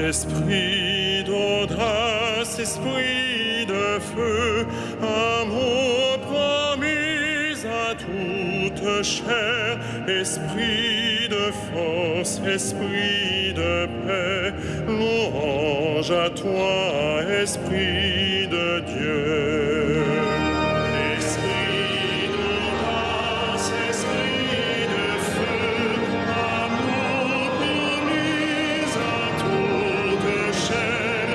Esprit d'audace, esprit de feu, amour promis à toute chair, esprit de force, esprit de paix, louange à toi, Esprit de Dieu. Esprit d'audace, esprit de feu, amour promis à toute chair,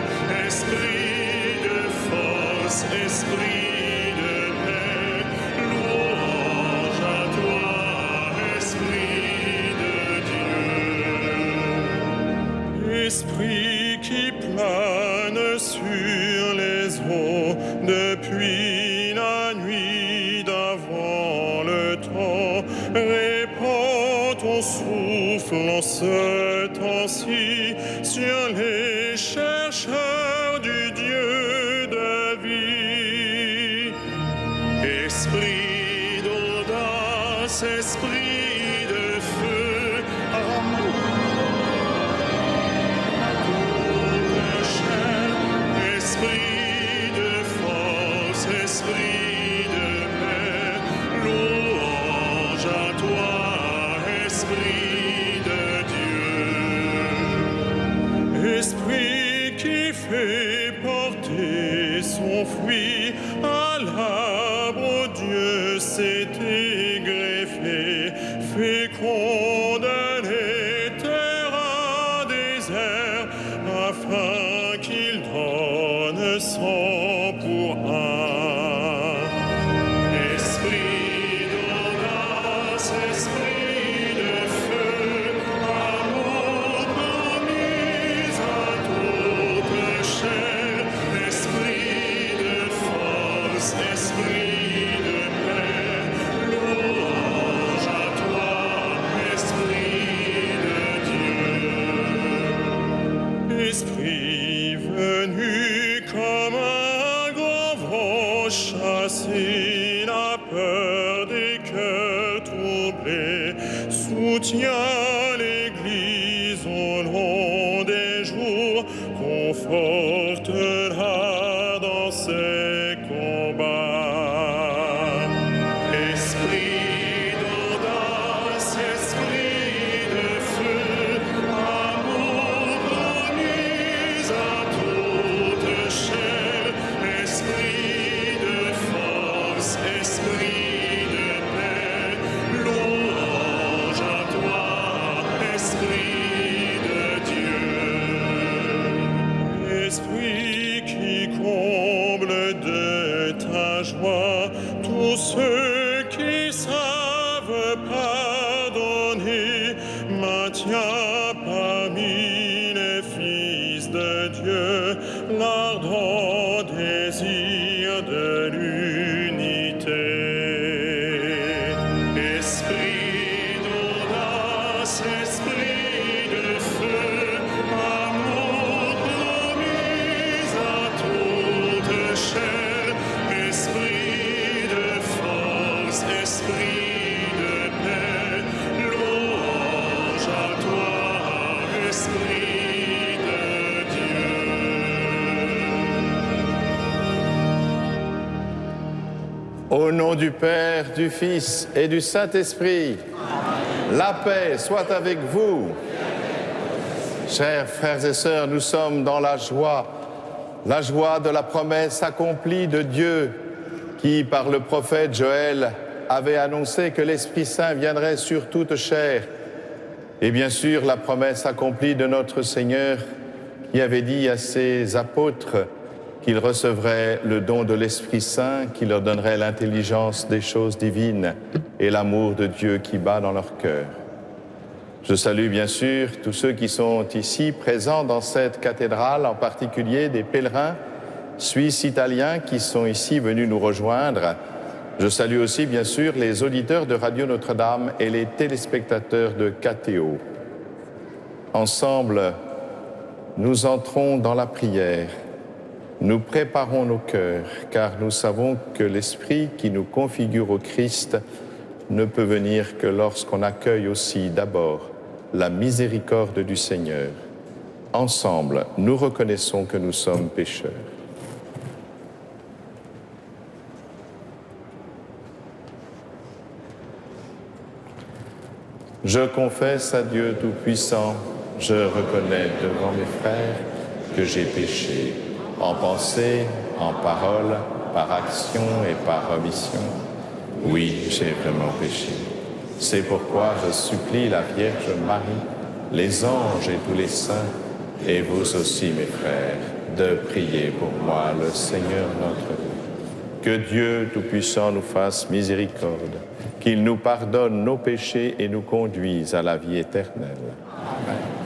esprit de force, esprit de paix, louange à toi, Esprit de Dieu. Esprit qui plane sur les eaux depuis la nuit d'avant le temps, répands ton souffle en ce temps-ci sur les chercheurs du Dieu de vie. Esprit d'audace, esprit de feu, amour esprit de force, esprit de paix, louange à toi, Esprit de Dieu. Esprit qui fait porter son fruit à l'arbre, Dieu s'est greffé, féconde les terres à désert, afin qu'il donne cent pour un. Esprit d'audace, esprit de feu, amour promis à toute chair, esprit de force, esprit de paix, louange à toi, Esprit de Dieu. Esprit venu comme un grand vent chasser la peur des cœurs troublés, soutient l'Église au long des jours, conforte-la dans ses combats. Esprit d'audace, esprit de feu, amour promis à toute chair, esprit de force, esprit de paix, louange à toi, Esprit de Dieu. Esprit qui comble de ta joie tous ceux qui savent pardonner, maintiens parmi les fils de Dieu l'ardent désir de l'unité. Esprit d'audace, esprit de feu, amour promis à toute chair, esprit de force, esprit de paix, louange à toi, Esprit de Dieu. Au nom du Père, du Fils et du Saint-Esprit, la paix soit avec vous. Chers frères et sœurs, nous sommes dans la joie de la promesse accomplie de Dieu qui, par le prophète Joël, avait annoncé que l'Esprit Saint viendrait sur toute chair. Et bien sûr, la promesse accomplie de notre Seigneur qui avait dit à ses apôtres qu'ils recevraient le don de l'Esprit Saint, qui leur donnerait l'intelligence des choses divines et l'amour de Dieu qui bat dans leur cœur. Je salue bien sûr tous ceux qui sont ici présents dans cette cathédrale, en particulier des pèlerins suisses italiens qui sont ici venus nous rejoindre. Je salue aussi bien sûr les auditeurs de Radio Notre-Dame et les téléspectateurs de KTO. Ensemble, nous entrons dans la prière. Nous préparons nos cœurs, car nous savons que l'Esprit qui nous configure au Christ ne peut venir que lorsqu'on accueille aussi d'abord la miséricorde du Seigneur. Ensemble, nous reconnaissons que nous sommes pécheurs. Je confesse à Dieu Tout-Puissant, je reconnais devant mes frères que j'ai péché en pensée, en parole, par action et par omission. Oui, j'ai vraiment péché. C'est pourquoi je supplie la Vierge Marie, les anges et tous les saints, et vous aussi, mes frères, de prier pour moi, le Seigneur notre Dieu. Que Dieu Tout-Puissant nous fasse miséricorde, qu'il nous pardonne nos péchés et nous conduise à la vie éternelle. Amen.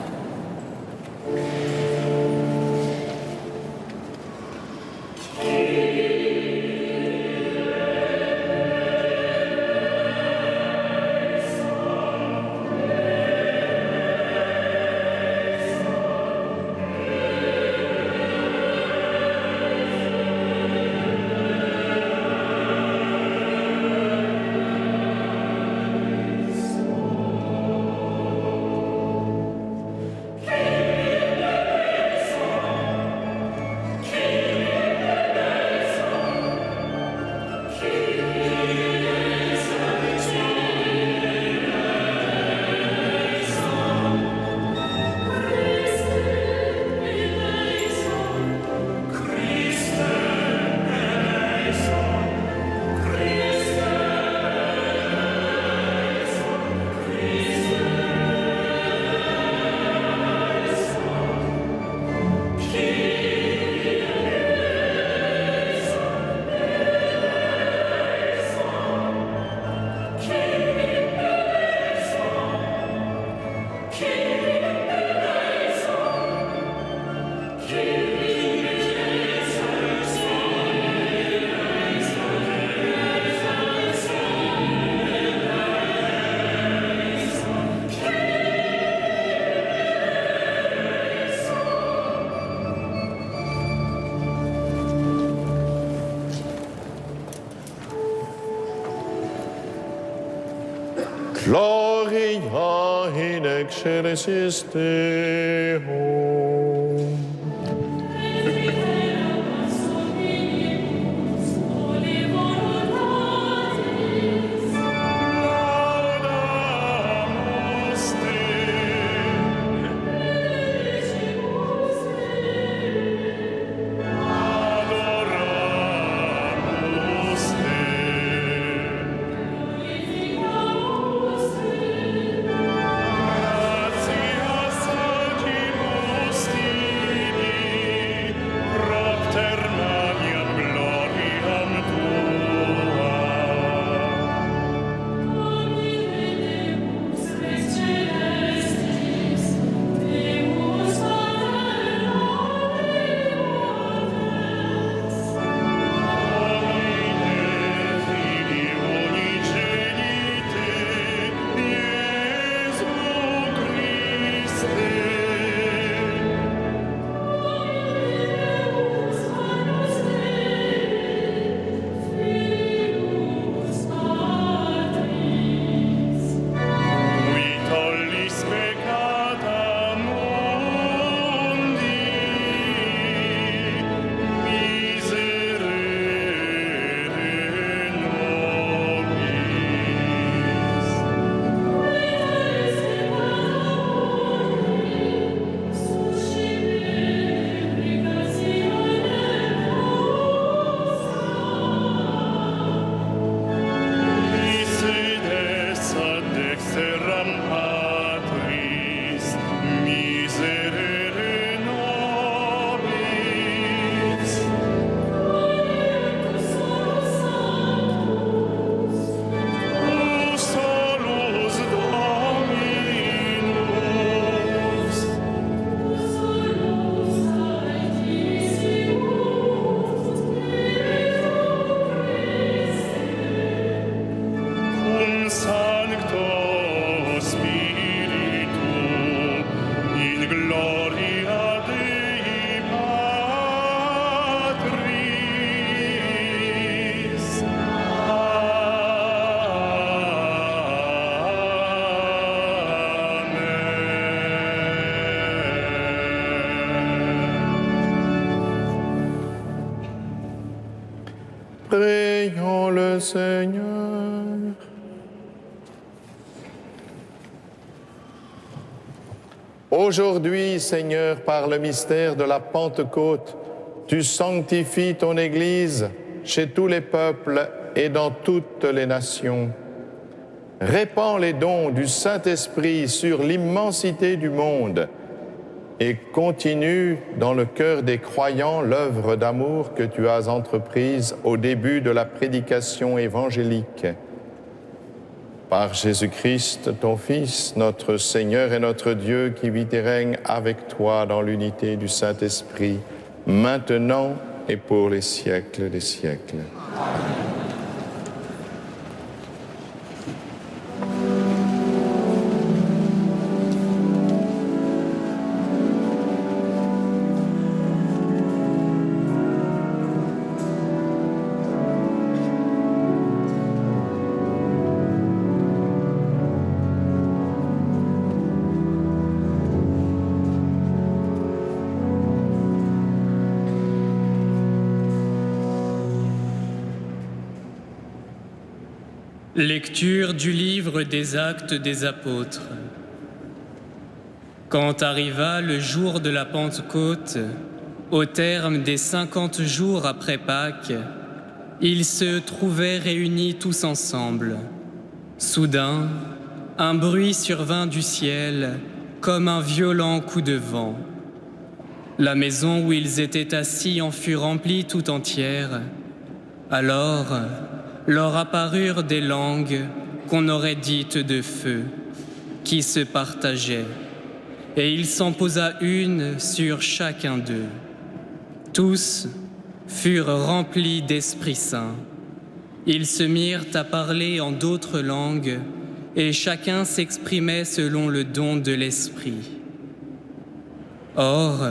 Gloria in excelsis Deo. Laudamus Adoramus Gratias agimus Prions le Seigneur. Aujourd'hui, Seigneur, par le mystère de la Pentecôte, tu sanctifies ton Église chez tous les peuples et dans toutes les nations. Répands les dons du Saint-Esprit sur l'immensité du monde et continue dans le cœur des croyants l'œuvre d'amour que tu as entreprise au début de la prédication évangélique. Par Jésus-Christ, ton Fils, notre Seigneur et notre Dieu, qui vit et règne avec toi dans l'unité du Saint-Esprit, maintenant et pour les siècles des siècles. Amen. Lecture du livre des Actes des Apôtres. Quand arriva le jour de la Pentecôte, au terme des 50 jours après Pâques, ils se trouvaient réunis tous ensemble. Soudain, un bruit survint du ciel comme un violent coup de vent. La maison où ils étaient assis en fut remplie tout entière. Alors, leur apparurent des langues qu'on aurait dites de feu, qui se partageaient, et il s'en posa une sur chacun d'eux. Tous furent remplis d'Esprit Saint. Ils se mirent à parler en d'autres langues, et chacun s'exprimait selon le don de l'Esprit. Or,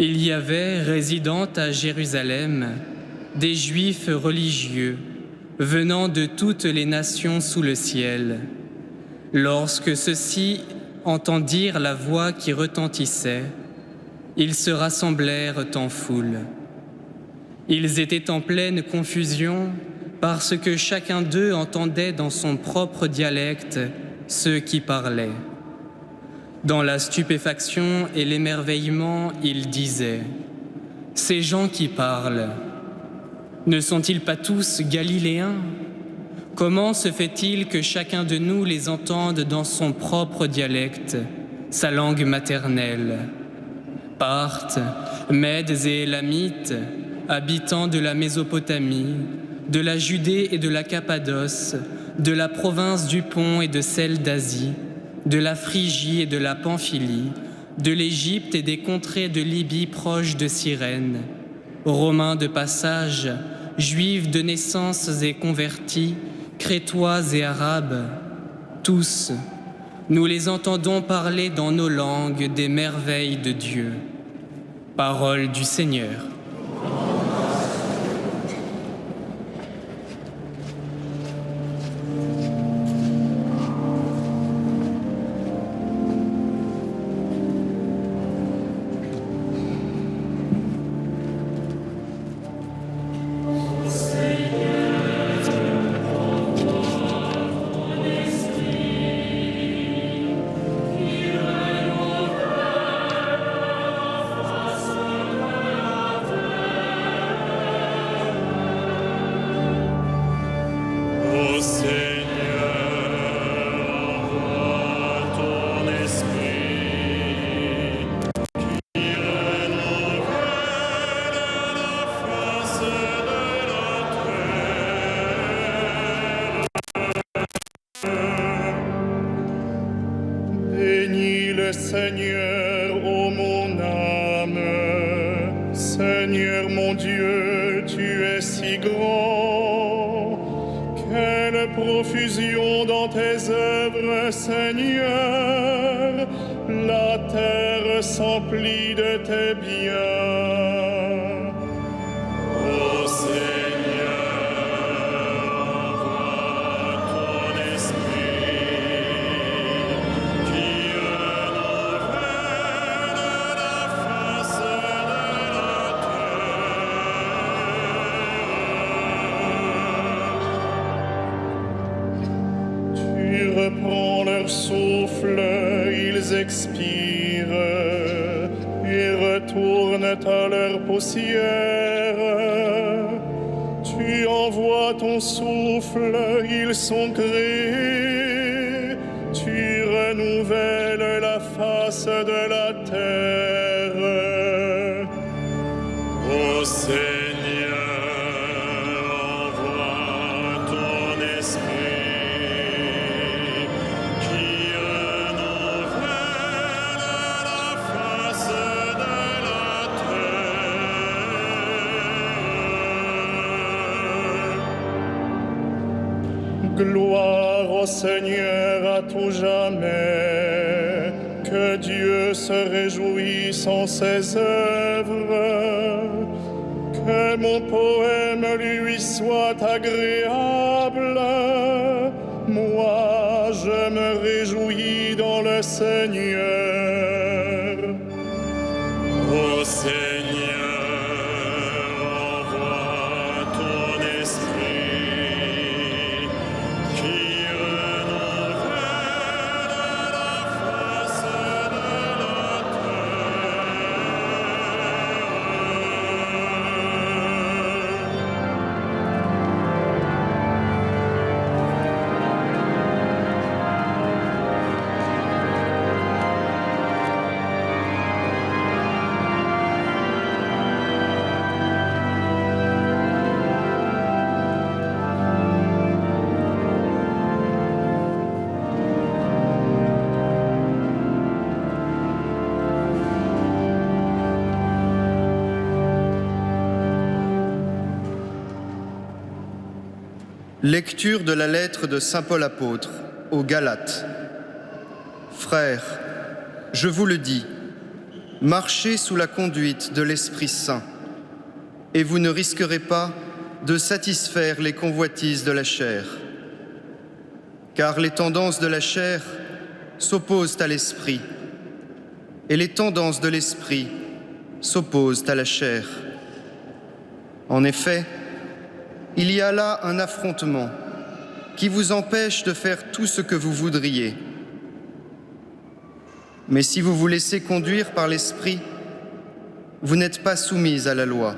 il y avait, résidant à Jérusalem, des Juifs religieux, venant de toutes les nations sous le ciel. Lorsque ceux-ci entendirent la voix qui retentissait, ils se rassemblèrent en foule. Ils étaient en pleine confusion parce que chacun d'eux entendait dans son propre dialecte ceux qui parlaient. Dans la stupéfaction et l'émerveillement, ils disaient « Ces gens qui parlent, ne sont-ils pas tous galiléens? Comment se fait-il que chacun de nous les entende dans son propre dialecte, sa langue maternelle? Parthes, Mèdes et Élamites, habitants de la Mésopotamie, de la Judée et de la Cappadoce, de la province du Pont et de celle d'Asie, de la Phrygie et de la Pamphylie, de l'Égypte et des contrées de Libye proches de Cyrène, Romains de passage, Juifs de naissance et convertis, Crétois et Arabes, tous, nous les entendons parler dans nos langues des merveilles de Dieu. Parole du Seigneur. Seigneur, ô mon âme, Seigneur mon Dieu, tu es si grand. Quelle profusion dans tes œuvres, Seigneur, la terre s'emplit de tes biens. Ô Seigneur, envoie ton esprit, qui renouvelle la face de la terre. reprends leur souffle, ils expirent et retournent à leur poussière. Tu envoies ton souffle, ils sont créés. Tu renouvelles la face de la terre. Ô Seigneur, envoie ton esprit qui renouvelle la face de la terre. Gloire au Seigneur à tout jamais, que Dieu se réjouisse en ses œuvres, que mon poème lui soit agréable. Moi, je me réjouis dans le Seigneur. Ô Seigneur, envoie ton esprit qui renouvelle la face de la Lecture de la lettre de saint Paul apôtre aux Galates. Frères, je vous le dis, marchez sous la conduite de l'Esprit Saint, et vous ne risquerez pas de satisfaire les convoitises de la chair. Car les tendances de la chair s'opposent à l'esprit, et les tendances de l'esprit s'opposent à la chair. En effet, il y a là un affrontement qui vous empêche de faire tout ce que vous voudriez. Mais si vous vous laissez conduire par l'Esprit, vous n'êtes pas soumis à la loi.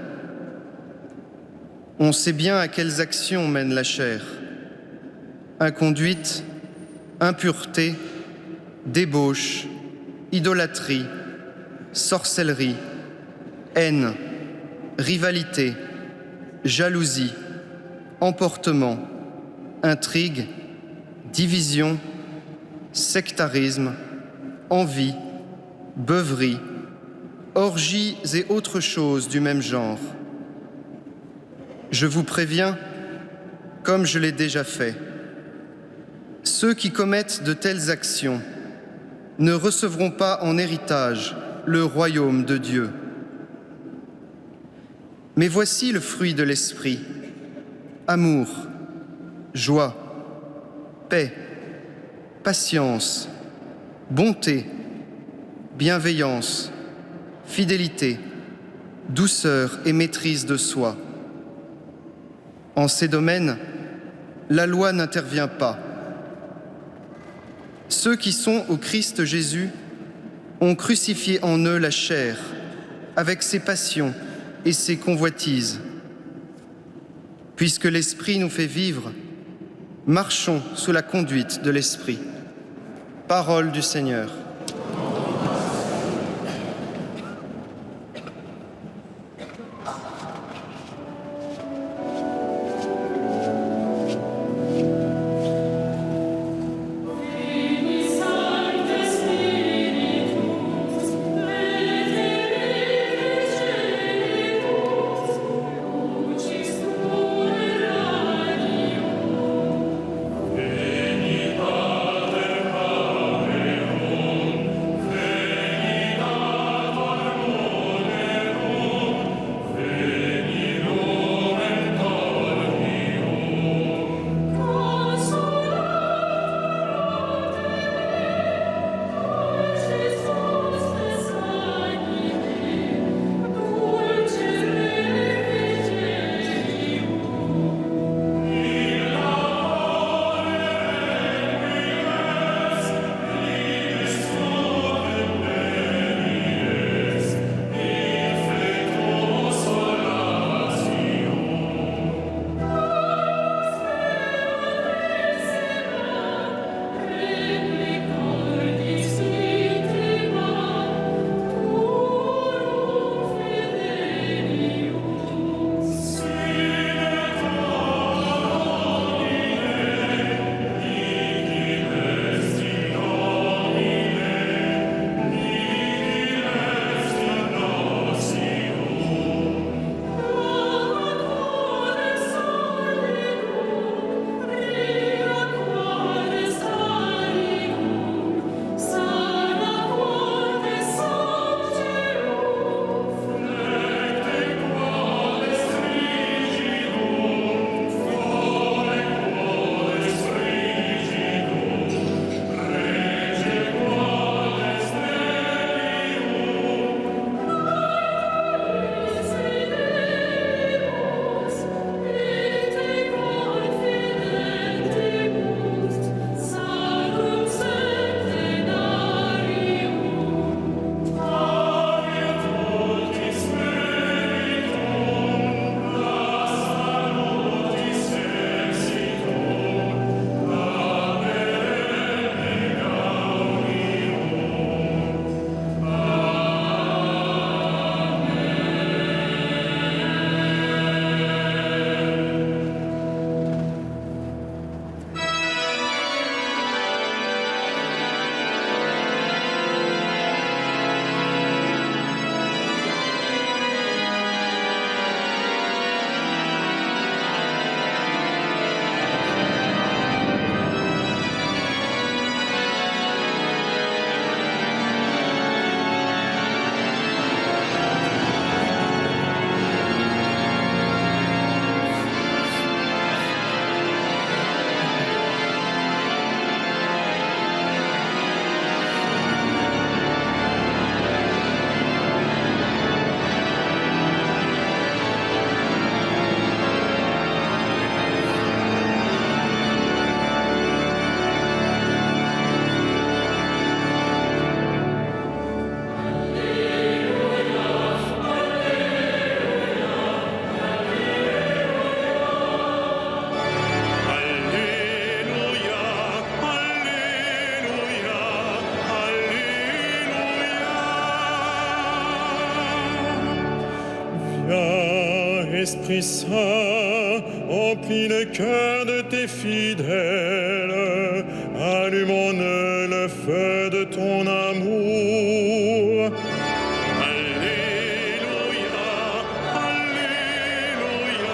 On sait bien à quelles actions mène la chair: inconduite, impureté, débauche, idolâtrie, sorcellerie, haine, rivalité, jalousie, emportement, intrigue, division, sectarisme, envie, beuverie, orgies et autres choses du même genre. Je vous préviens, comme je l'ai déjà fait, ceux qui commettent de telles actions ne recevront pas en héritage le royaume de Dieu. Mais voici le fruit de l'esprit: amour, joie, paix, patience, bonté, bienveillance, fidélité, douceur et maîtrise de soi. En ces domaines, la loi n'intervient pas. Ceux qui sont au Christ Jésus ont crucifié en eux la chair, avec ses passions et ses convoitises. Puisque l'Esprit nous fait vivre, marchons sous la conduite de l'Esprit. Parole du Seigneur. Pater, l'Esprit Saint, emplis le cœur de tes fidèles, allume-en-eux le feu de ton amour. Alléluia, Alléluia, Alléluia.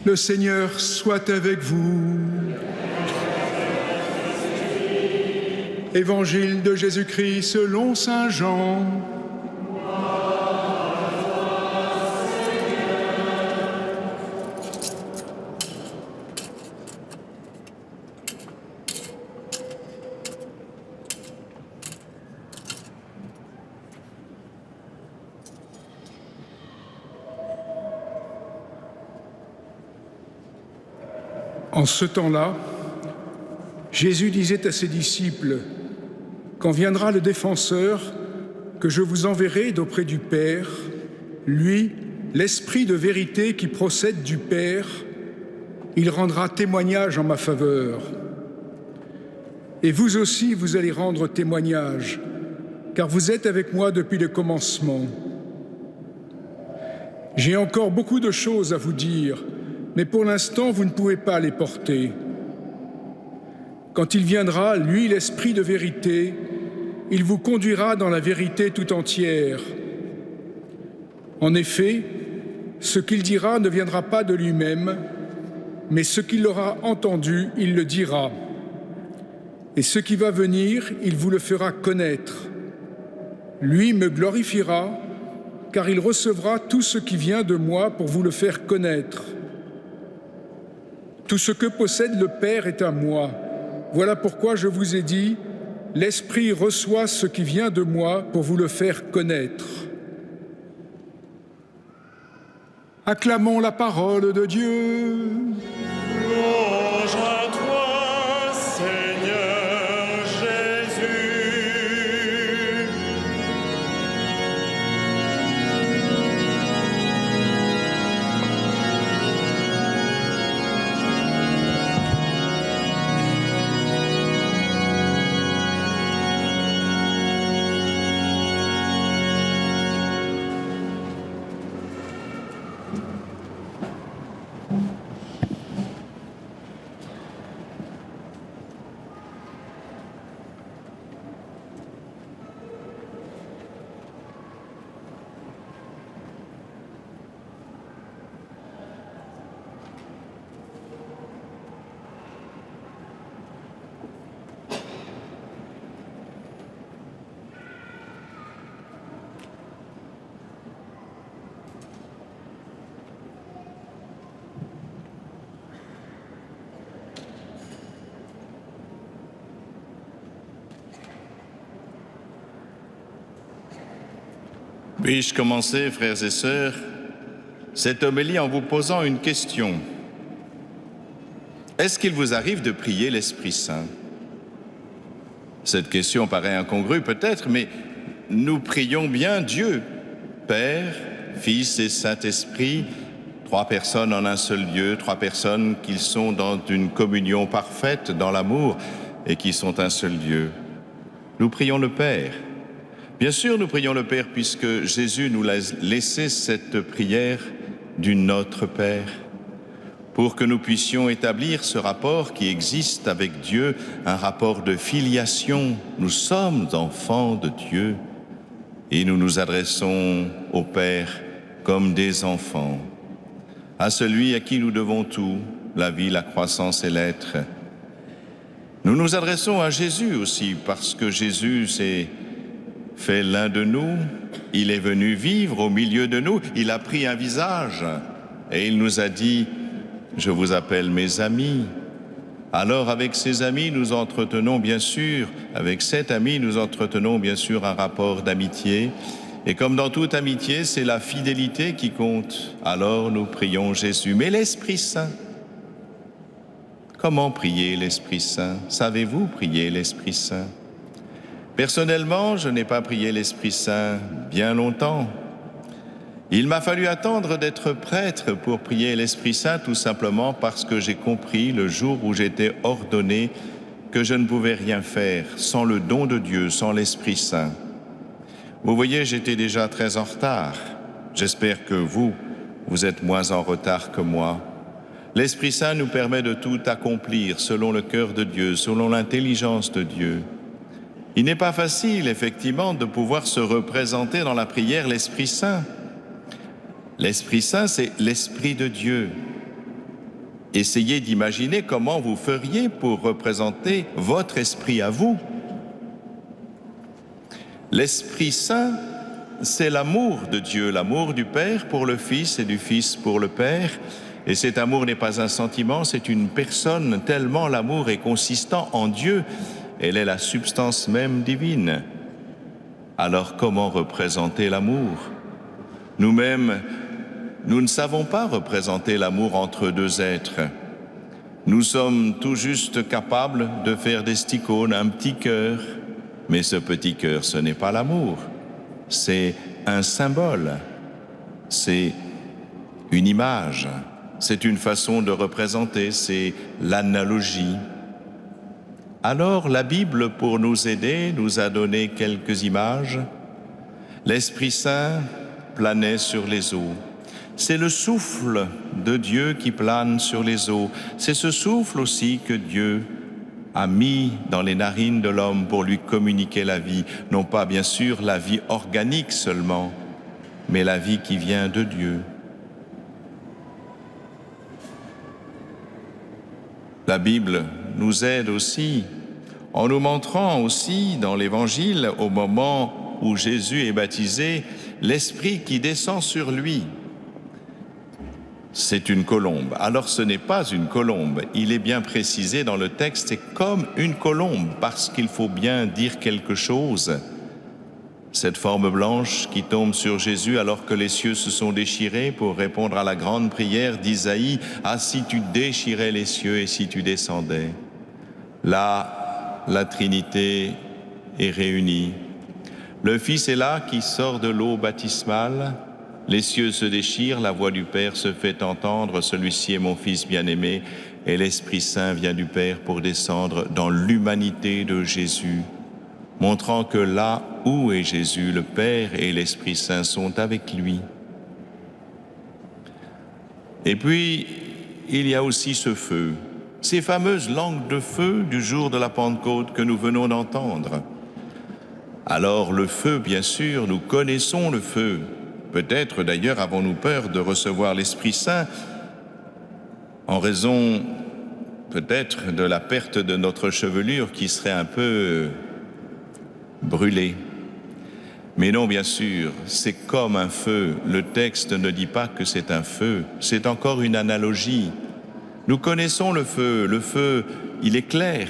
Le Seigneur soit avec vous. Évangile de Jésus-Christ selon saint Jean. En ce temps-là, Jésus disait à ses disciples, « Quand viendra le défenseur, que je vous enverrai d'auprès du Père, lui, l'Esprit de vérité qui procède du Père, il rendra témoignage en ma faveur. Et vous aussi, vous allez rendre témoignage, car vous êtes avec moi depuis le commencement. J'ai encore beaucoup de choses à vous dire, mais pour l'instant, vous ne pouvez pas les porter. Quand il viendra, lui, l'Esprit de vérité, il vous conduira dans la vérité tout entière. En effet, ce qu'il dira ne viendra pas de lui-même, mais ce qu'il aura entendu, il le dira. Et ce qui va venir, il vous le fera connaître. Lui me glorifiera, car il recevra tout ce qui vient de moi pour vous le faire connaître. Tout ce que possède le Père est à moi. Voilà pourquoi je vous ai dit, l'Esprit reçoit ce qui vient de moi pour vous le faire connaître. Acclamons la parole de Dieu. Louange à toi, Seigneur Jésus. Puis-je commencer, frères et sœurs, cette homélie en vous posant une question. Est-ce qu'il vous arrive de prier l'Esprit Saint? Cette question paraît incongrue peut-être, mais nous prions bien Dieu, Père, Fils et Saint-Esprit, trois personnes en un seul lieu, trois personnes qui sont dans une communion parfaite, dans l'amour, et qui sont un seul Dieu. Nous prions le Père. Bien sûr, nous prions le Père puisque Jésus nous a laissé cette prière du Notre Père pour que nous puissions établir ce rapport qui existe avec Dieu, un rapport de filiation. Nous sommes enfants de Dieu et nous nous adressons au Père comme des enfants, à celui à qui nous devons tout, la vie, la croissance et l'être. Nous nous adressons à Jésus aussi parce que Jésus s'est fait l'un de nous, il est venu vivre au milieu de nous, il a pris un visage et il nous a dit « Je vous appelle mes amis ». Alors avec ces amis, nous entretenons bien sûr, avec cet ami, nous entretenons bien sûr un rapport d'amitié, Et comme dans toute amitié, c'est la fidélité qui compte. Alors nous prions Jésus. Mais l'Esprit Saint, comment prier l'Esprit Saint? Savez-vous prier l'Esprit Saint? Personnellement, je n'ai pas prié l'Esprit Saint bien longtemps. Il m'a fallu attendre d'être prêtre pour prier l'Esprit Saint, tout simplement parce que j'ai compris le jour où j'étais ordonné que je ne pouvais rien faire sans le don de Dieu, sans l'Esprit Saint. Vous voyez, j'étais déjà très en retard. J'espère que vous êtes moins en retard que moi. L'Esprit Saint nous permet de tout accomplir selon le cœur de Dieu, selon l'intelligence de Dieu. Il n'est pas facile, effectivement, de pouvoir se représenter dans la prière l'Esprit Saint. L'Esprit Saint, c'est l'Esprit de Dieu. Essayez d'imaginer comment vous feriez pour représenter votre esprit à vous. L'Esprit Saint, c'est l'amour de Dieu, l'amour du Père pour le Fils et du Fils pour le Père. Et cet amour n'est pas un sentiment, c'est une personne, tellement l'amour est consistant en Dieu. Elle est la substance même divine. Alors comment représenter l'amour? Nous-mêmes, nous ne savons pas représenter l'amour entre deux êtres. Nous sommes tout juste capables de faire des sticônes, un petit cœur. Mais ce petit cœur, ce n'est pas l'amour. C'est un symbole. C'est une image. C'est une façon de représenter. C'est l'analogie. Alors, la Bible, pour nous aider, nous a donné quelques images. L'Esprit Saint planait sur les eaux. C'est le souffle de Dieu qui plane sur les eaux. C'est ce souffle aussi que Dieu a mis dans les narines de l'homme pour lui communiquer la vie. Non pas, bien sûr, la vie organique seulement, mais la vie qui vient de Dieu. La Bible nous aide aussi en nous montrant aussi dans l'Évangile, au moment où Jésus est baptisé, l'Esprit qui descend sur lui. C'est une colombe. Alors ce n'est pas une colombe. Il est bien précisé dans le texte, c'est comme une colombe, parce qu'il faut bien dire quelque chose. Cette forme blanche qui tombe sur Jésus alors que les cieux se sont déchirés pour répondre à la grande prière d'Isaïe, « Ah, si tu déchirais les cieux et si tu descendais ». Là, la Trinité est réunie. Le Fils est là qui sort de l'eau baptismale. Les cieux se déchirent, la voix du Père se fait entendre, celui-ci est mon Fils bien-aimé, et l'Esprit Saint vient du Père pour descendre dans l'humanité de Jésus, montrant que là où est Jésus, le Père et l'Esprit Saint sont avec lui. Et puis, il y a aussi ce feu, ces fameuses langues de feu du jour de la Pentecôte que nous venons d'entendre. Alors le feu, bien sûr, nous connaissons le feu. Peut-être d'ailleurs avons-nous peur de recevoir l'Esprit Saint en raison peut-être de la perte de notre chevelure qui serait un peu brûlée. Mais non, bien sûr, c'est comme un feu. Le texte ne dit pas que c'est un feu, c'est encore une analogie. Nous connaissons le feu, il éclaire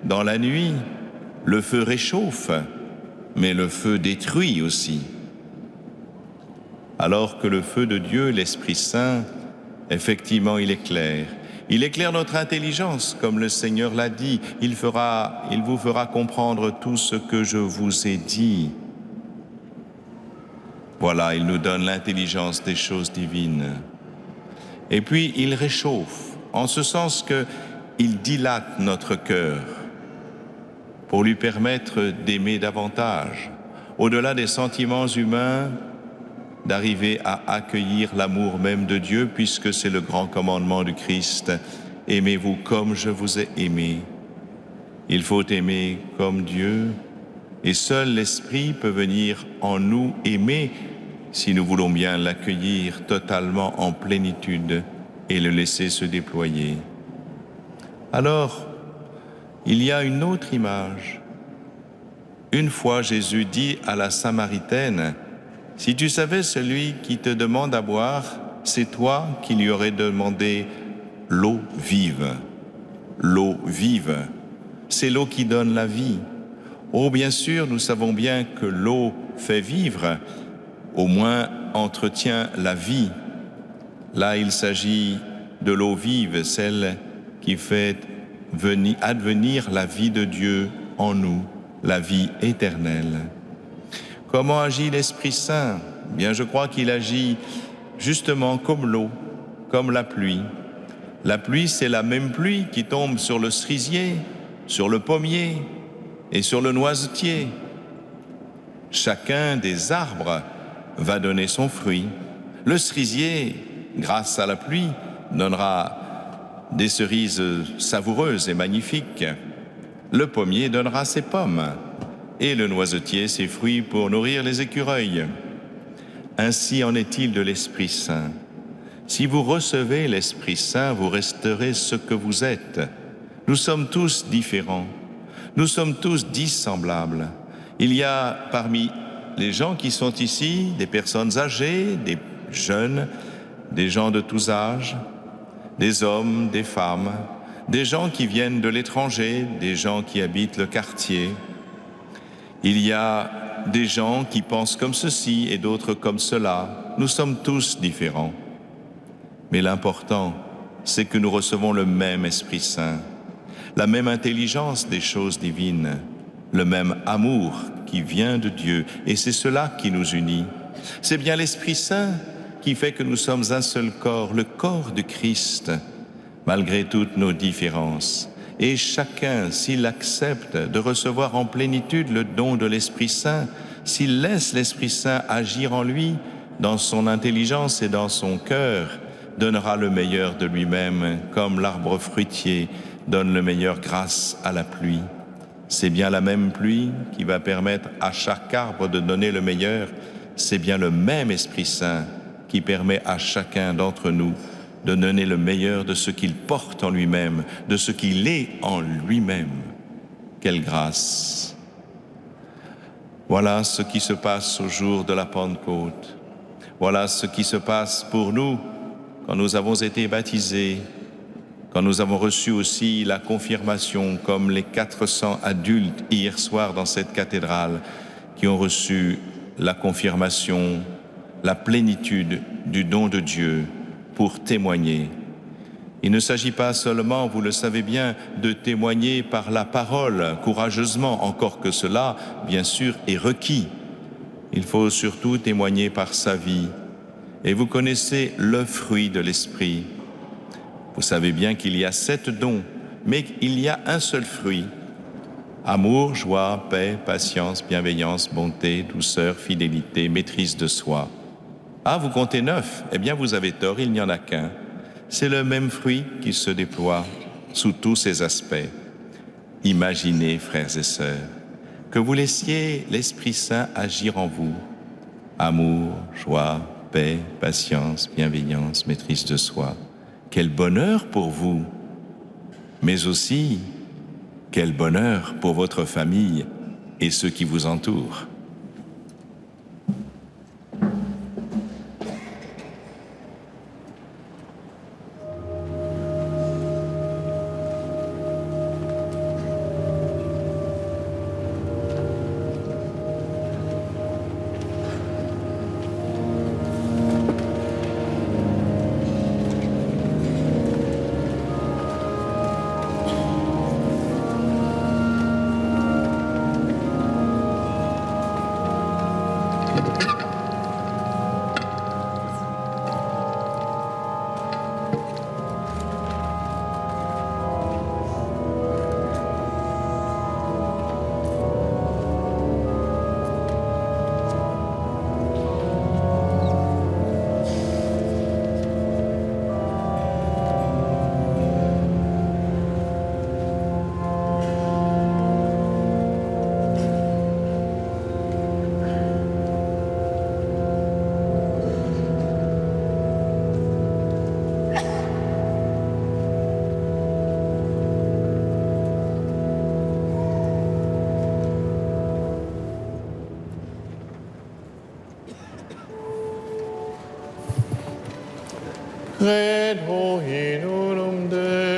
dans la nuit, le feu réchauffe, mais le feu détruit aussi. Alors que le feu de Dieu, l'Esprit Saint, effectivement, il éclaire. Il éclaire notre intelligence, comme le Seigneur l'a dit. Il vous fera comprendre tout ce que je vous ai dit. Voilà, il nous donne l'intelligence des choses divines. Et puis, il réchauffe, en ce sens qu'il dilate notre cœur pour lui permettre d'aimer davantage, au-delà des sentiments humains, d'arriver à accueillir l'amour même de Dieu, puisque c'est le grand commandement du Christ. Aimez-vous comme je vous ai aimé. Il faut aimer comme Dieu, et seul l'Esprit peut venir en nous aimer si nous voulons bien l'accueillir totalement en plénitude et le laisser se déployer. Alors, il y a une autre image. Une fois, Jésus dit à la Samaritaine, « Si tu savais celui qui te demande à boire, c'est toi qui lui aurais demandé l'eau vive. » L'eau vive, c'est l'eau qui donne la vie. Oh, bien sûr, nous savons bien que l'eau fait vivre, au moins entretient la vie. Là, il s'agit de l'eau vive, celle qui fait advenir la vie de Dieu en nous, la vie éternelle. Comment agit l'Esprit Saint? Bien, je crois qu'il agit justement comme l'eau, comme la pluie. La pluie, c'est la même pluie qui tombe sur le cerisier, sur le pommier et sur le noisetier. Chacun des arbres va donner son fruit. Le cerisier, grâce à la pluie, donnera des cerises savoureuses et magnifiques. Le pommier donnera ses pommes et le noisetier ses fruits pour nourrir les écureuils. Ainsi en est-il de l'Esprit Saint. Si vous recevez l'Esprit Saint, vous resterez ce que vous êtes. Nous sommes tous différents. Nous sommes tous dissemblables. Il y a parmi les gens qui sont ici des personnes âgées, des jeunes, des gens de tous âges, des hommes, des femmes, des gens qui viennent de l'étranger, des gens qui habitent le quartier. Il y a des gens qui pensent comme ceci et d'autres comme cela. Nous sommes tous différents. Mais l'important, c'est que nous recevons le même Esprit Saint, la même intelligence des choses divines, le même amour qui vient de Dieu. Et c'est cela qui nous unit. C'est bien l'Esprit Saint qui fait que nous sommes un seul corps, le corps de Christ, malgré toutes nos différences. Et chacun, s'il accepte de recevoir en plénitude le don de l'Esprit Saint, s'il laisse l'Esprit Saint agir en lui, dans son intelligence et dans son cœur, donnera le meilleur de lui-même, comme l'arbre fruitier donne le meilleur grâce à la pluie. C'est bien la même pluie qui va permettre à chaque arbre de donner le meilleur. C'est bien le même Esprit Saint qui permet à chacun d'entre nous de donner le meilleur de ce qu'il porte en lui-même, de ce qu'il est en lui-même. Quelle grâce! Voilà ce qui se passe au jour de la Pentecôte. Voilà ce qui se passe pour nous quand nous avons été baptisés, quand nous avons reçu aussi la confirmation, comme les 400 adultes hier soir dans cette cathédrale qui ont reçu la confirmation, la plénitude du don de Dieu pour témoigner. Il ne s'agit pas seulement, vous le savez bien, de témoigner par la parole, courageusement, encore que cela, bien sûr, est requis. Il faut surtout témoigner par sa vie. Et vous connaissez le fruit de l'Esprit. Vous savez bien qu'il y a 7 dons, mais il y a un seul fruit. Amour, joie, paix, patience, bienveillance, bonté, douceur, fidélité, maîtrise de soi. Ah, vous comptez 9? Eh bien, vous avez tort, il n'y en a qu'un. C'est le même fruit qui se déploie sous tous ses aspects. Imaginez, frères et sœurs, que vous laissiez l'Esprit Saint agir en vous. Amour, joie, paix, patience, bienveillance, maîtrise de soi. Quel bonheur pour vous, mais aussi quel bonheur pour votre famille et ceux qui vous entourent. Credo in unum Deum.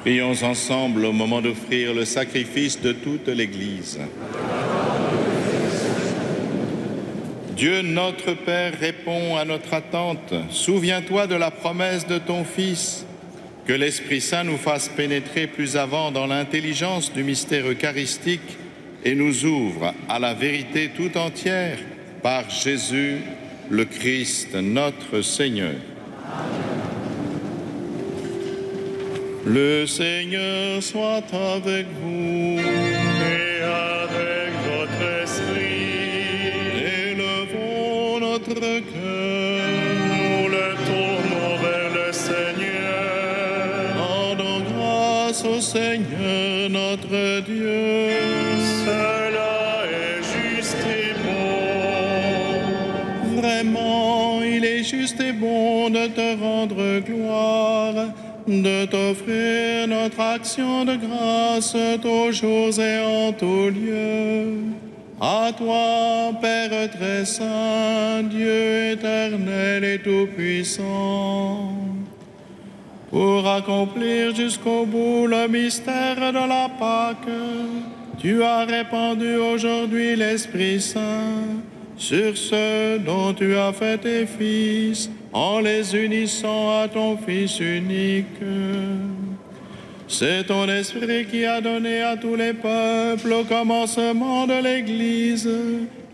Prions ensemble au moment d'offrir le sacrifice de toute l'Église. Dieu notre Père répond à notre attente. Souviens-toi de la promesse de ton Fils, que l'Esprit Saint nous fasse pénétrer plus avant dans l'intelligence du mystère eucharistique et nous ouvre à la vérité tout entière par Jésus le Christ, notre Seigneur. Le Seigneur soit avec vous. Et avec votre esprit, Élevons notre cœur. nous le tournons vers le Seigneur. Rendons grâce au Seigneur notre Dieu. Cela est juste et bon. Vraiment, il est juste et bon de te rendre gloire, de t'offrir notre action de grâce toujours et en tout lieu. À toi, Père très saint, Dieu éternel et tout-puissant, pour accomplir jusqu'au bout le mystère de la Pâque, tu as répandu aujourd'hui l'Esprit Saint sur ceux dont tu as fait tes fils, en les unissant à ton Fils unique. C'est ton Esprit qui a donné à tous les peuples, au commencement de l'Église,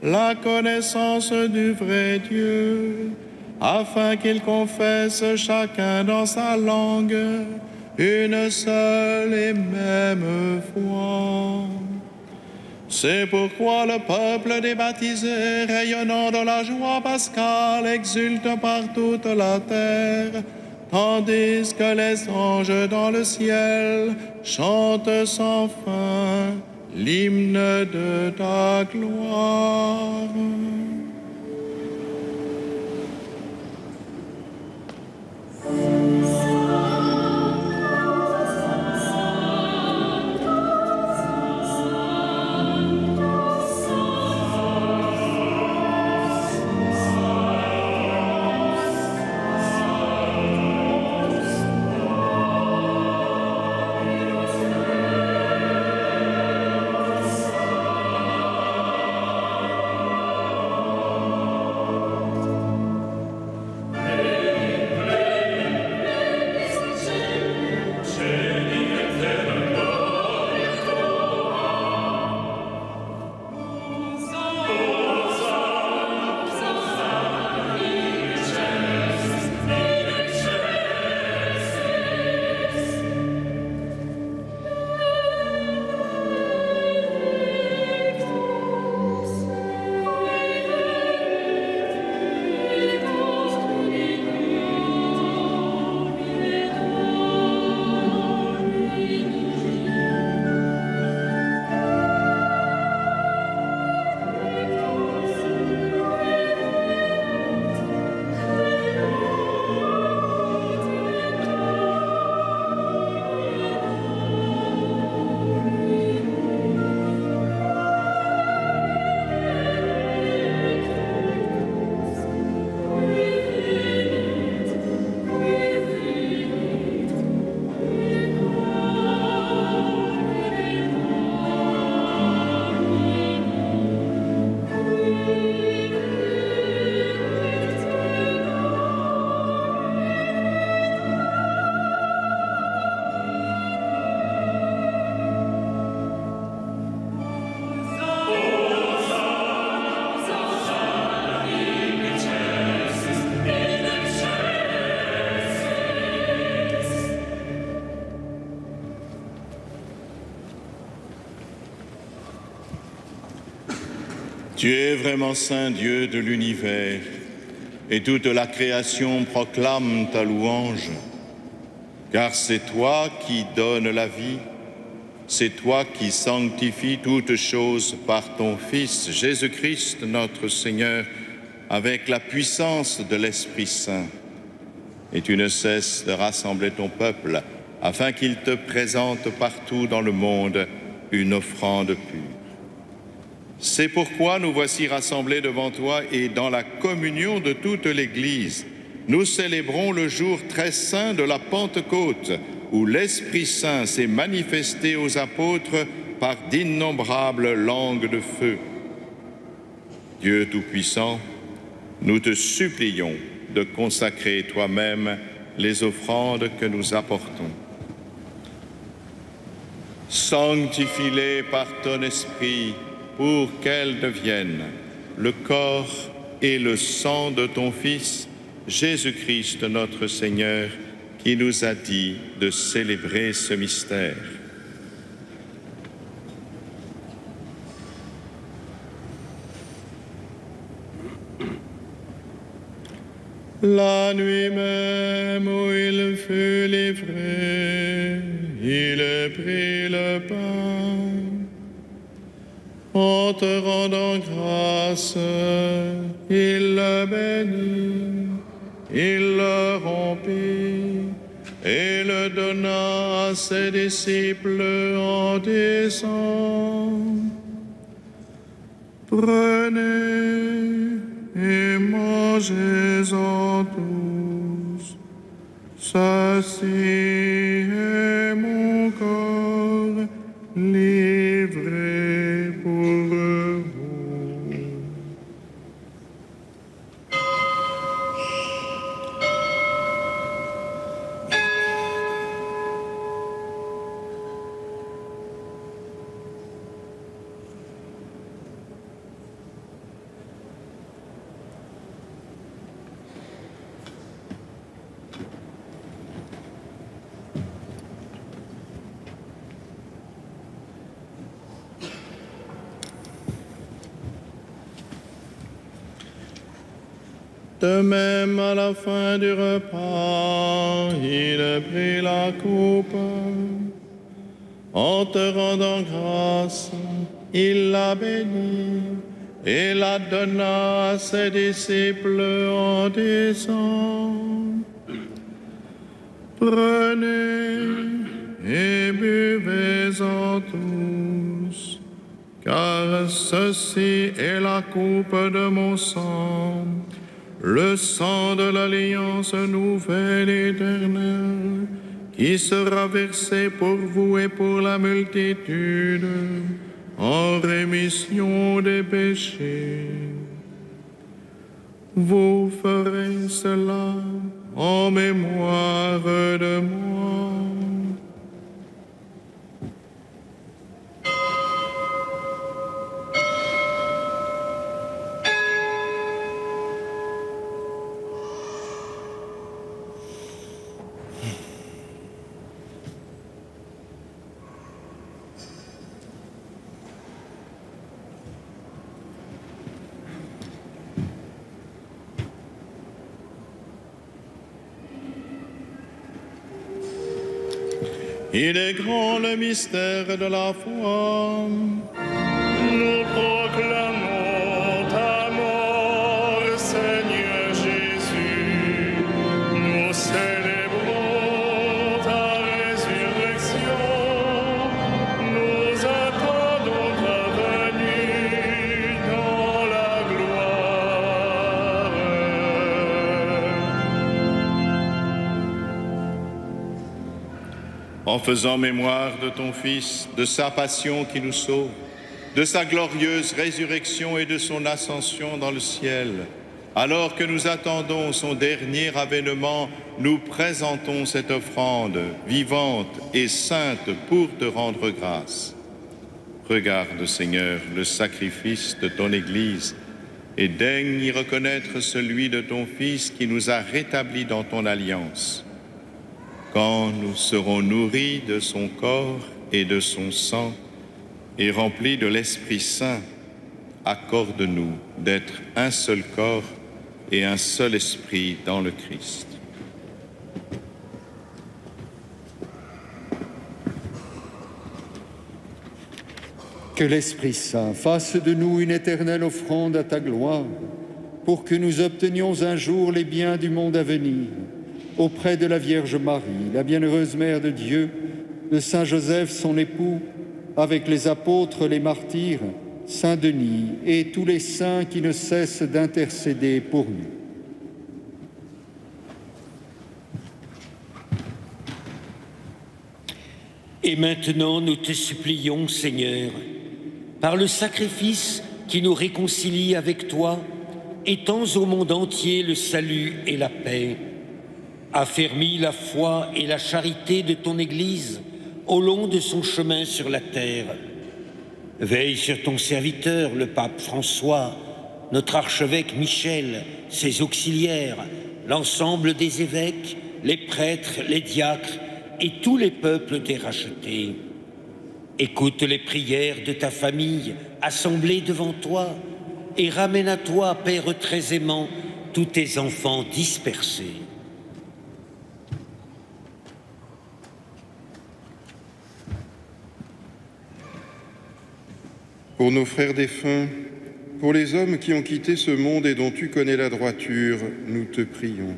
la connaissance du vrai Dieu, afin qu'ils confessent chacun dans sa langue une seule et même foi. C'est pourquoi le peuple des baptisés, rayonnant de la joie pascale, exulte par toute la terre, tandis que les anges dans le ciel chantent sans fin l'hymne de ta gloire. Tu es vraiment saint Dieu de l'univers, et toute la création proclame ta louange, car c'est toi qui donnes la vie, c'est toi qui sanctifies toutes choses par ton Fils Jésus-Christ notre Seigneur, avec la puissance de l'Esprit Saint. Et tu ne cesses de rassembler ton peuple, afin qu'il te présente partout dans le monde une offrande pure. C'est pourquoi nous voici rassemblés devant toi et dans la communion de toute l'Église, nous célébrons le jour très saint de la Pentecôte, où l'Esprit Saint s'est manifesté aux apôtres par d'innombrables langues de feu. Dieu Tout-Puissant, nous te supplions de consacrer toi-même les offrandes que nous apportons. Sanctifie-les par ton Esprit pour qu'elles deviennent le corps et le sang de ton Fils, Jésus-Christ notre Seigneur, qui nous a dit de célébrer ce mystère. La nuit même où il fut livré, il prit le pain. En te rendant grâce, il le bénit, il le rompit et le donna à ses disciples en disant: Prenez et mangez-en tous. Ceci est mon corps livré pour vous. De même, à la fin du repas, il prit la coupe. En te rendant grâce, il la bénit et la donna à ses disciples en disant: Prenez et buvez-en tous, car ceci est la coupe de mon sang, le sang de l'alliance nouvelle et éternelle, qui sera versé pour vous et pour la multitude, en rémission des péchés. Vous ferez cela en mémoire de moi. Il est grand le mystère de la foi. Nous proclamons ta mort, Seigneur Jésus. Nous célébrons ta résurrection. Nous attendons ta venue dans la gloire. En faisant mémoire de ton Fils, de sa passion qui nous sauve, de sa glorieuse résurrection et de son ascension dans le ciel, alors que nous attendons son dernier avènement, nous présentons cette offrande vivante et sainte pour te rendre grâce. Regarde, Seigneur, le sacrifice de ton Église et daigne y reconnaître celui de ton Fils qui nous a rétablis dans ton alliance. Quand nous serons nourris de son corps et de son sang et remplis de l'Esprit Saint, accorde-nous d'être un seul corps et un seul esprit dans le Christ. Que l'Esprit Saint fasse de nous une éternelle offrande à ta gloire, pour que nous obtenions un jour les biens du monde à venir, auprès de la Vierge Marie, la bienheureuse Mère de Dieu, de Saint Joseph, son époux, avec les apôtres, les martyrs, Saint Denis et tous les saints qui ne cessent d'intercéder pour nous. Et maintenant, nous te supplions, Seigneur, par le sacrifice qui nous réconcilie avec toi, étends au monde entier le salut et la paix. Affermis la foi et la charité de ton Église au long de son chemin sur la terre. Veille sur ton serviteur, le pape François, notre archevêque Michel, ses auxiliaires, l'ensemble des évêques, les prêtres, les diacres et tous les peuples des rachetés. Écoute les prières de ta famille assemblée devant toi et ramène à toi, Père très aimant, tous tes enfants dispersés. Pour nos frères défunts, pour les hommes qui ont quitté ce monde et dont tu connais la droiture, nous te prions.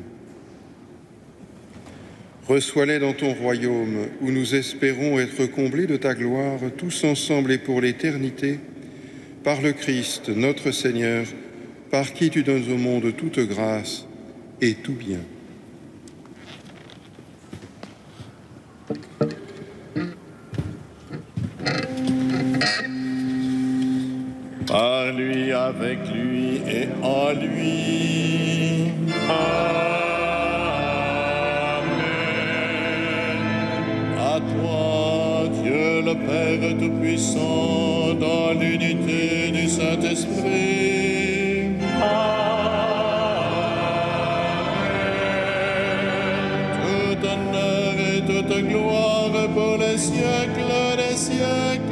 Reçois-les dans ton royaume, où nous espérons être comblés de ta gloire, tous ensemble et pour l'éternité, par le Christ, notre Seigneur, par qui tu donnes au monde toute grâce et tout bien. Par lui, avec lui et en lui. Amen. À toi, Dieu le Père Tout-Puissant, dans l'unité du Saint-Esprit. Amen. Tout honneur et toute gloire pour les siècles des siècles.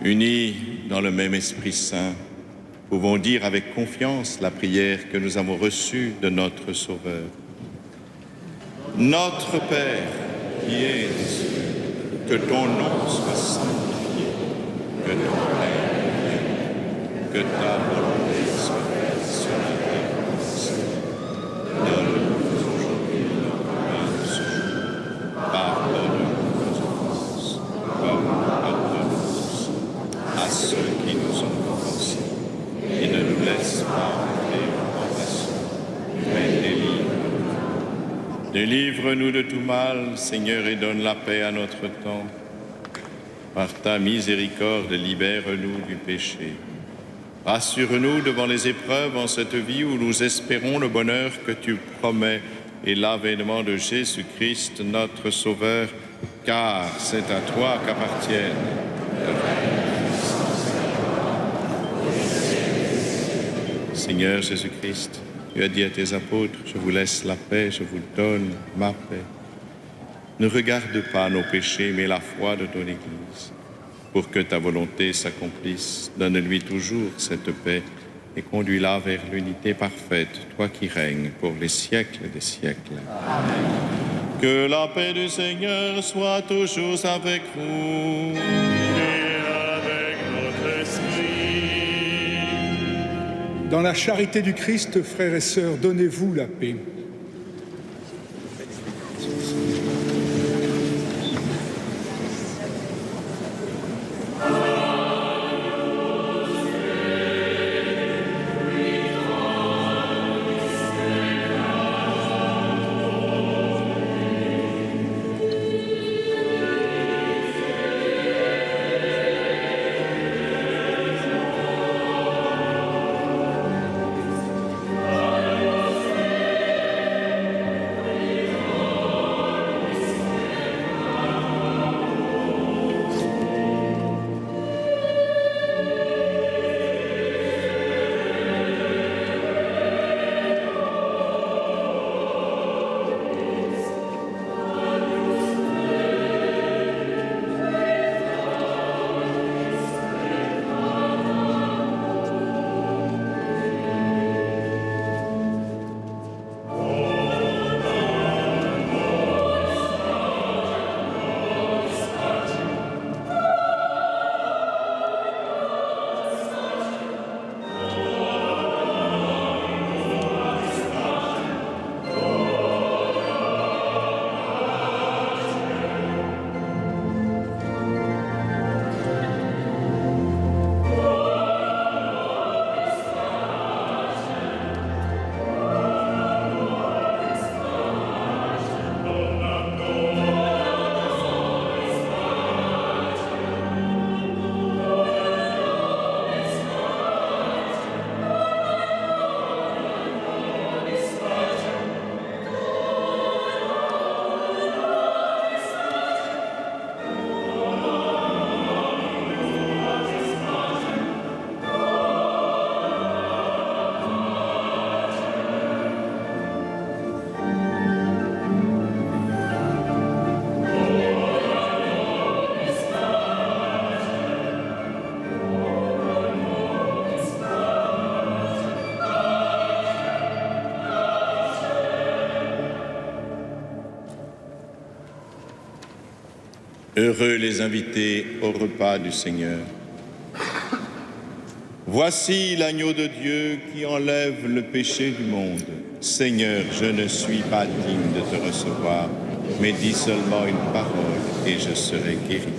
Unis dans le même Esprit Saint, pouvons dire avec confiance la prière que nous avons reçue de notre Sauveur. Notre Père, qui es aux cieux, que ton nom soit sanctifié, que ton règne vienne, que ta volonté soit faite sur la terre comme au ciel. Donne-nous aujourd'hui notre pain de ce jour. Pardonne-nous nos offenses, comme nous pardonnons aussi à ceux qui nous ont offensés. Et ne nous laisse pas entrer en tentation, mais délivre-nous. Délivre-nous de tout mal, Seigneur, et donne la paix à notre temps. Par ta miséricorde, libère-nous du péché. Rassure-nous devant les épreuves en cette vie où nous espérons le bonheur que tu promets et l'avènement de Jésus-Christ, notre Sauveur, car c'est à toi qu'appartiennent le règne. Seigneur Jésus-Christ, tu as dit à tes apôtres, je vous laisse la paix, je vous donne ma paix. Ne regarde pas nos péchés, mais la foi de ton Église. Pour que ta volonté s'accomplisse, donne-lui toujours cette paix et conduis-la vers l'unité parfaite, toi qui règnes pour les siècles des siècles. Amen. Que la paix du Seigneur soit toujours avec vous. Dans la charité du Christ, frères et sœurs, donnez-vous la paix. Heureux les invités au repas du Seigneur. Voici l'agneau de Dieu qui enlève le péché du monde. Seigneur, je ne suis pas digne de te recevoir, mais dis seulement une parole et je serai guéri.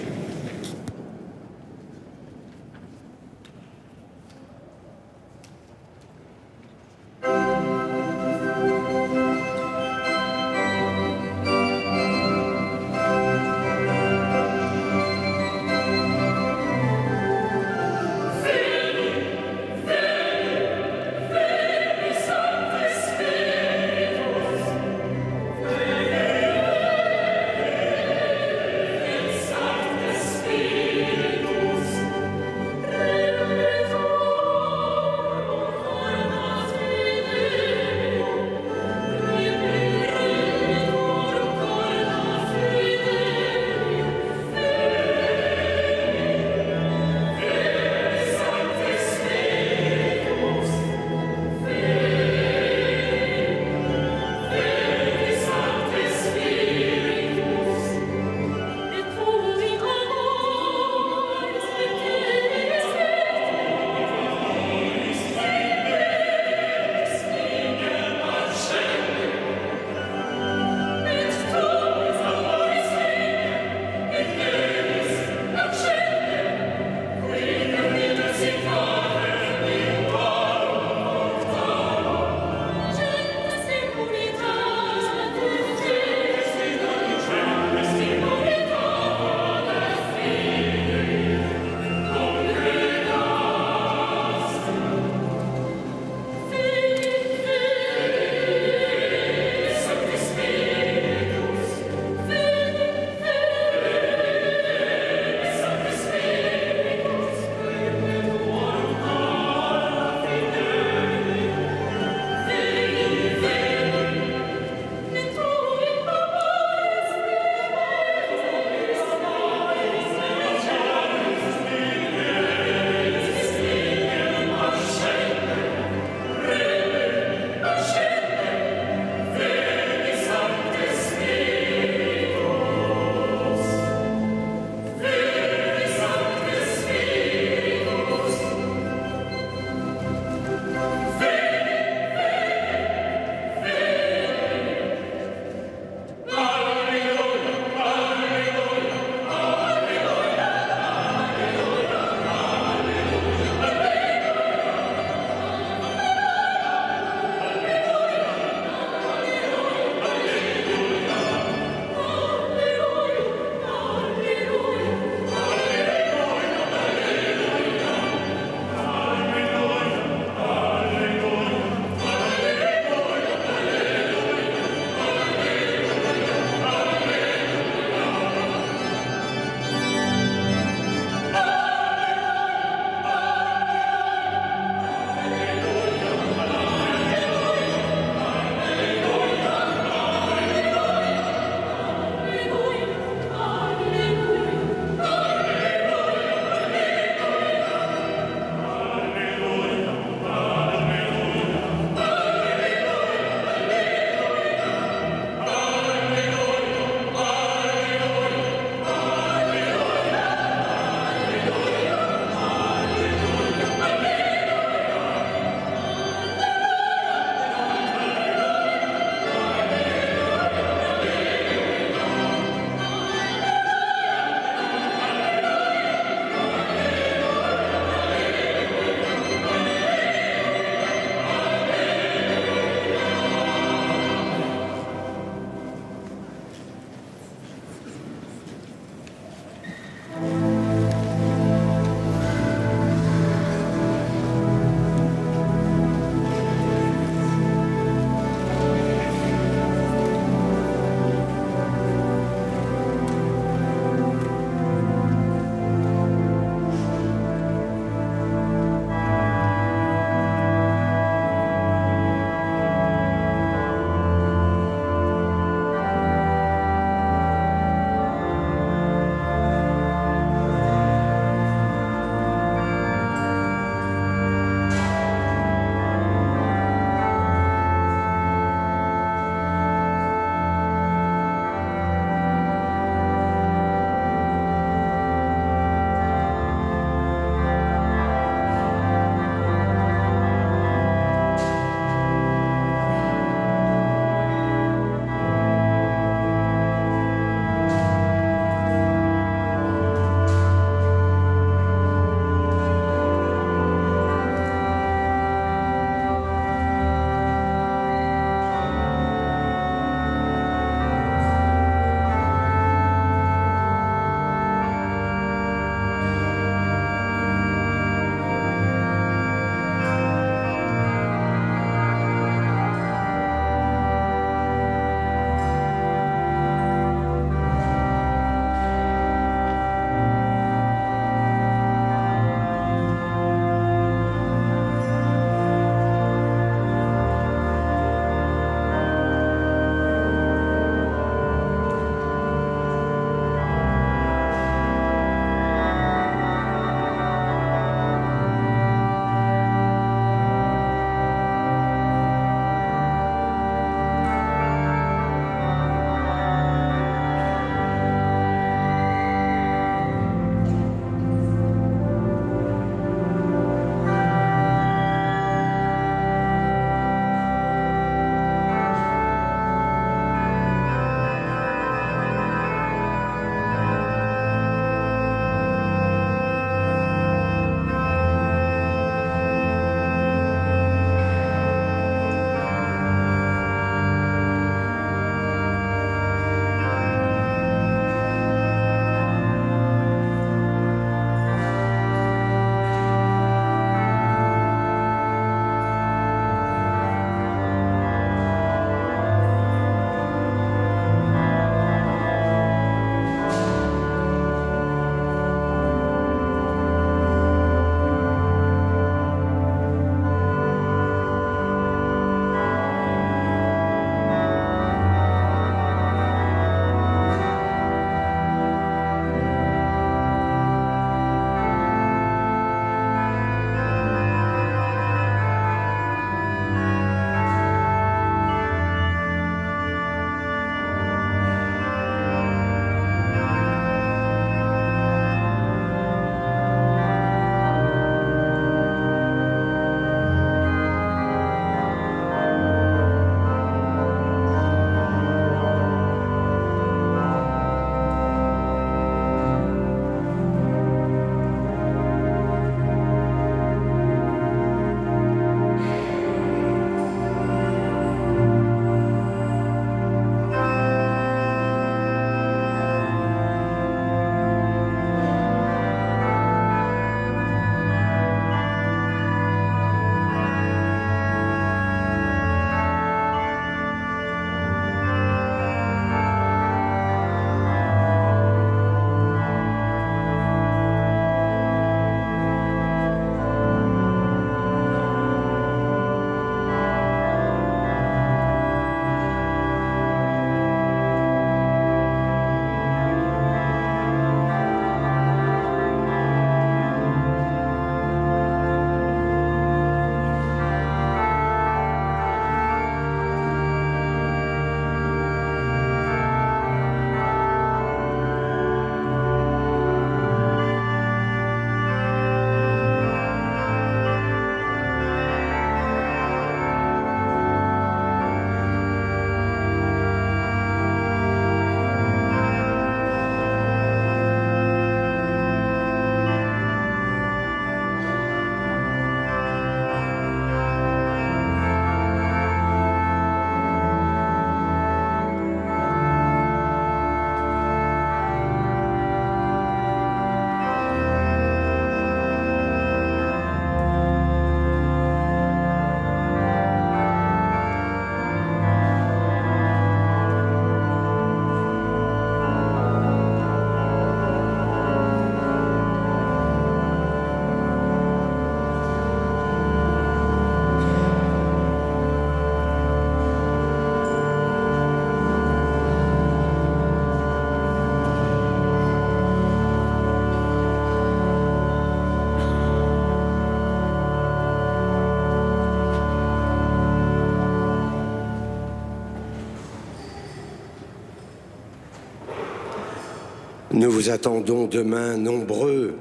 Nous vous attendons demain nombreux,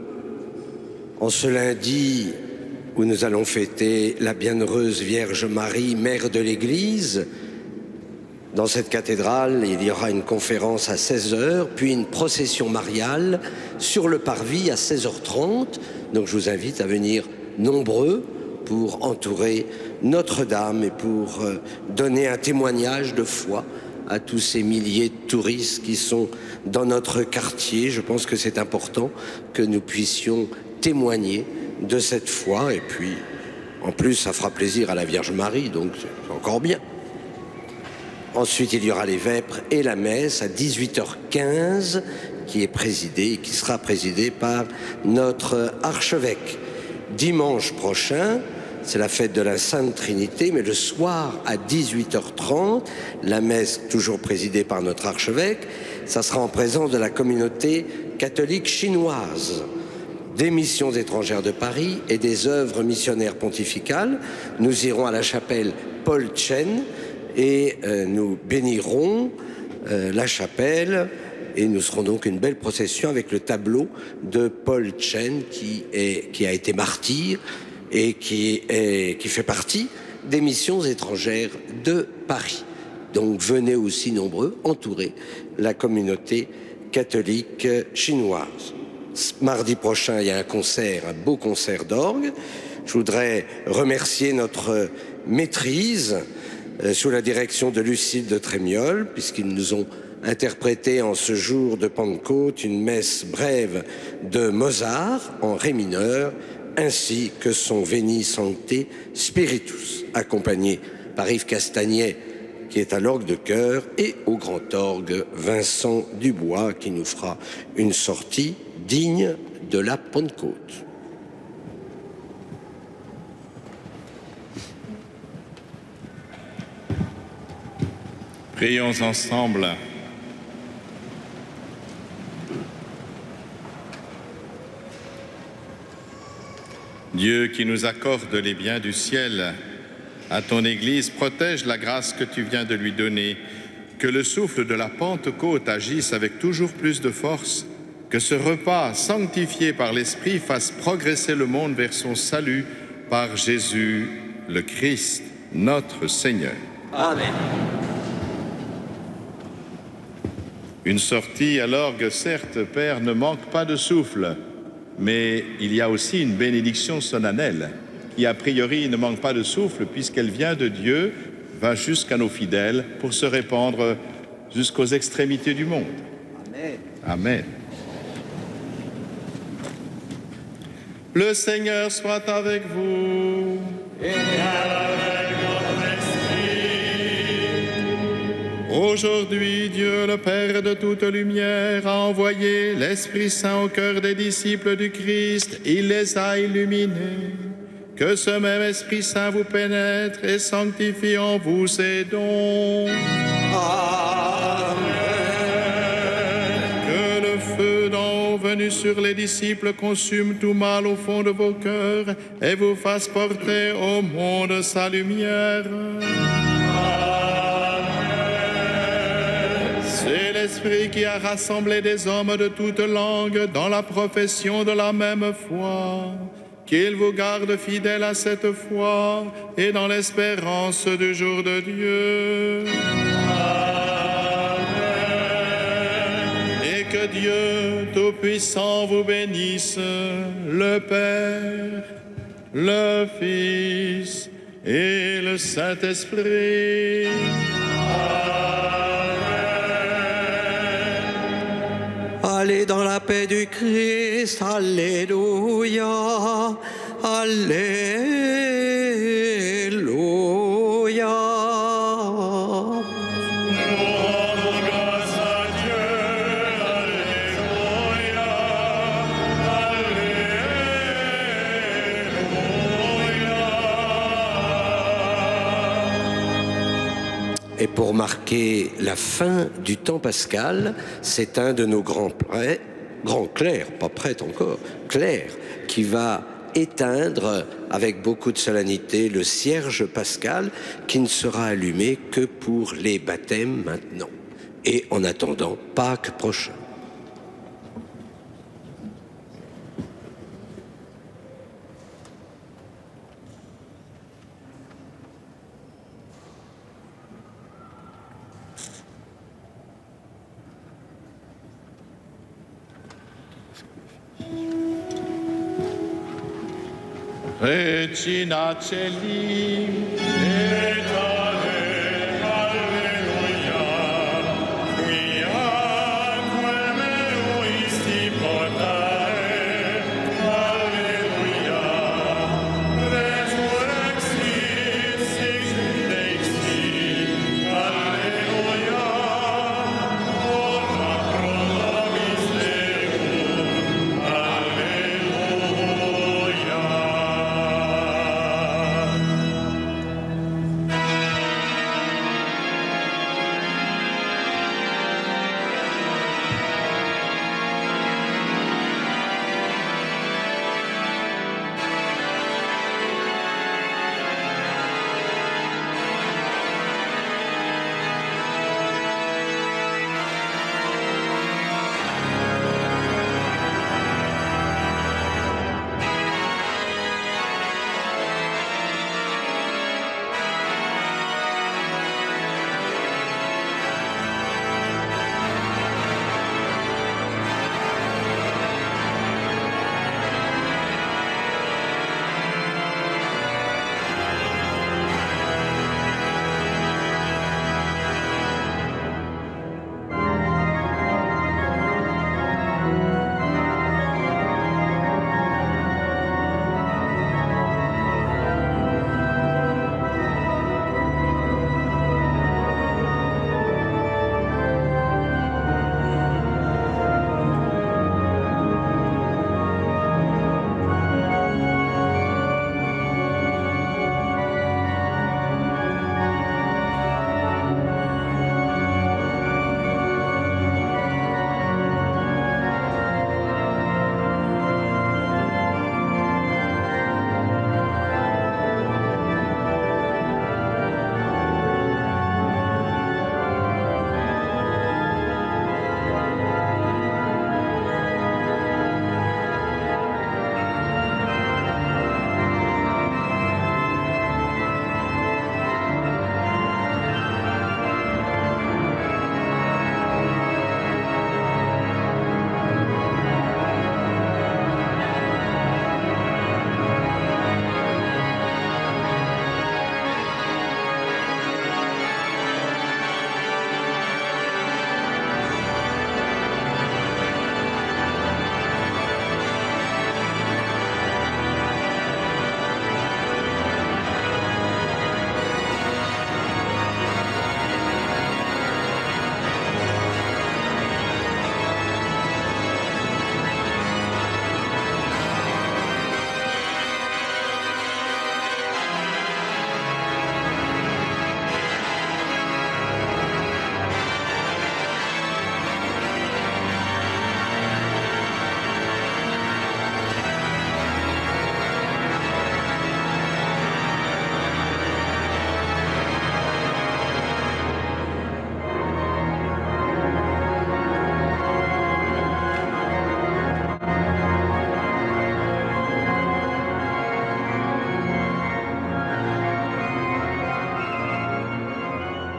en ce lundi où nous allons fêter la Bienheureuse Vierge Marie, Mère de l'Église. Dans cette cathédrale, il y aura une conférence à 16h, puis une procession mariale sur le parvis à 16h30. Donc je vous invite à venir nombreux pour entourer Notre-Dame et pour donner un témoignage de foi à tous ces milliers de touristes qui sont dans notre quartier. Je pense que c'est important que nous puissions témoigner de cette foi, et puis en plus ça fera plaisir à la Vierge Marie, donc c'est encore bien. Ensuite il y aura les vêpres et la messe à 18h15 qui sera présidée par notre archevêque. Dimanche prochain, c'est la fête de la Sainte Trinité, mais le soir à 18h30, la messe toujours présidée par notre archevêque, ça sera en présence de la communauté catholique chinoise, des missions étrangères de Paris et des œuvres missionnaires pontificales. Nous irons à la chapelle Paul Chen et nous bénirons la chapelle, et nous serons donc une belle procession avec le tableau de Paul Chen qui a été martyr et qui fait partie des missions étrangères de Paris. Donc venez aussi nombreux entourer la communauté catholique chinoise. Mardi prochain, il y a un beau concert d'orgue. Je voudrais remercier notre maîtrise sous la direction de Lucille de Trémiol, puisqu'ils nous ont interprété en ce jour de Pentecôte une messe brève de Mozart en ré mineur, ainsi que son Veni Sancte Spiritus, accompagné par Yves Castagnet, qui est à l'orgue de chœur, et au grand orgue Vincent Dubois, qui nous fera une sortie digne de la Pentecôte. Prions ensemble. Dieu qui nous accorde les biens du ciel, à ton Église, protège la grâce que tu viens de lui donner, que le souffle de la Pentecôte agisse avec toujours plus de force, que ce repas sanctifié par l'Esprit fasse progresser le monde vers son salut par Jésus le Christ, notre Seigneur. Amen. Une sortie à l'orgue, certes, Père, ne manque pas de souffle, mais il y a aussi une bénédiction solennelle qui, a priori, ne manque pas de souffle puisqu'elle vient de Dieu, va jusqu'à nos fidèles pour se répandre jusqu'aux extrémités du monde. Amen. Amen. Le Seigneur soit avec vous. Et avec votre esprit. Aujourd'hui, Dieu, le Père de toute lumière, a envoyé l'Esprit Saint au cœur des disciples du Christ. Il les a illuminés. Que ce même Esprit Saint vous pénètre et sanctifie en vous ses dons. Amen. Que le feu d'en haut venu sur les disciples consume tout mal au fond de vos cœurs et vous fasse porter au monde sa lumière. C'est l'Esprit qui a rassemblé des hommes de toutes langues dans la profession de la même foi. Qu'il vous garde fidèles à cette foi et dans l'espérance du jour de Dieu. Amen. Et que Dieu Tout-Puissant vous bénisse, le Père, le Fils et le Saint-Esprit. Allez dans la paix du Christ, alléluia, alléluia. Rendons grâce à Dieu, alléluia, alléluia. Et pour marquer la fin du temps pascal, c'est un de nos grands clercs, pas prêtre encore, clercs, qui va éteindre avec beaucoup de solennité le cierge pascal qui ne sera allumé que pour les baptêmes maintenant et en attendant Pâques prochain. Regina Celi, et